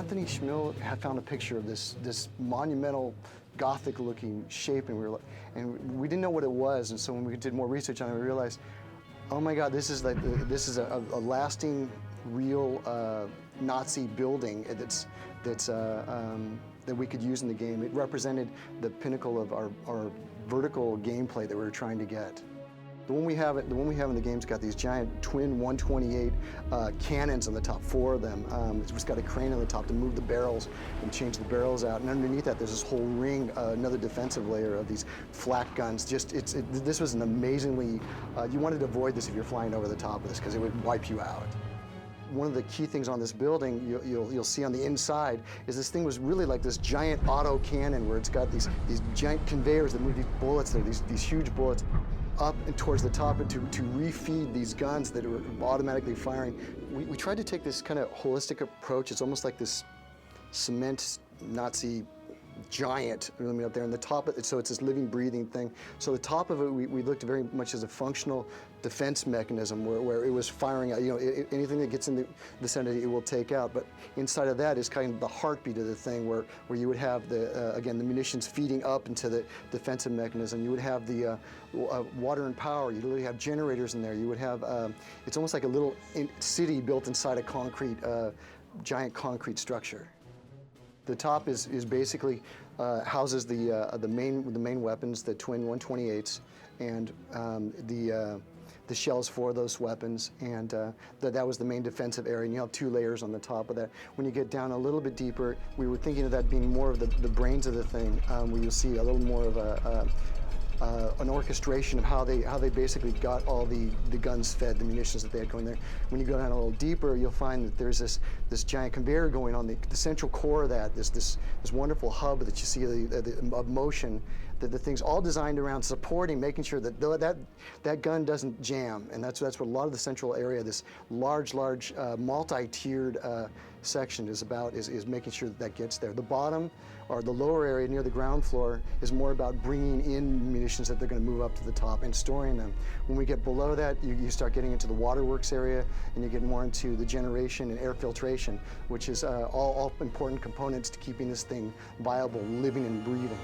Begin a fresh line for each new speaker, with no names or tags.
Anthony Schmill had found a picture of this monumental Gothic-looking shape, and we didn't know what it was. And so when we did more research on it, we realized, oh my God, this is a lasting, real Nazi building that we could use in the game. It represented the pinnacle of our vertical gameplay that we were trying to get. The one we have in the game's got these giant twin 128 cannons on the top, 4 of them. It's got a crane on the top to move the barrels and change the barrels out. And underneath that, there's this whole ring, another defensive layer of these flak guns. This was an amazingly, you wanted to avoid this if you're flying over the top of this because it would wipe you out. One of the key things on this building, you'll see on the inside, is this thing was really like this giant auto cannon where it's got these giant conveyors that move these bullets, these huge bullets, up and towards the top and to refeed these guns that are automatically firing. We tried to take this kind of holistic approach. It's almost like this cement Nazi giant really up there, and the top of it, so it's this living, breathing thing. So the top of it, we looked very much as a functional defense mechanism where it was firing out, anything that gets in the vicinity, it will take out. But inside of that is kind of the heartbeat of the thing where you would have again, the munitions feeding up into the defensive mechanism. You would have the water and power. You literally have generators in there. You would have, it's almost like a little city built inside a concrete, giant concrete structure. The top is basically houses the main weapons, the twin 128s, and the shells for those weapons, and that was the main defensive area. And you have 2 layers on the top of that. When you get down a little bit deeper, we were thinking of that being more of the brains of the thing, where you'll see a little more of an orchestration of how they basically got all the guns fed, the munitions that they had going there. When you go down a little deeper, you'll find that there's this giant conveyor going on, the central core of that, this wonderful hub that you see of motion, that the thing's all designed around supporting, making sure that that gun doesn't jam. And that's what a lot of the central area, this large multi-tiered section is about, is making sure that gets there. The bottom, or the lower area near the ground floor, is more about bringing in munitions that they're going to move up to the top and storing them. When we get below that, you start getting into the waterworks area, and you get more into the generation and air filtration, which is all important components to keeping this thing viable, living and breathing.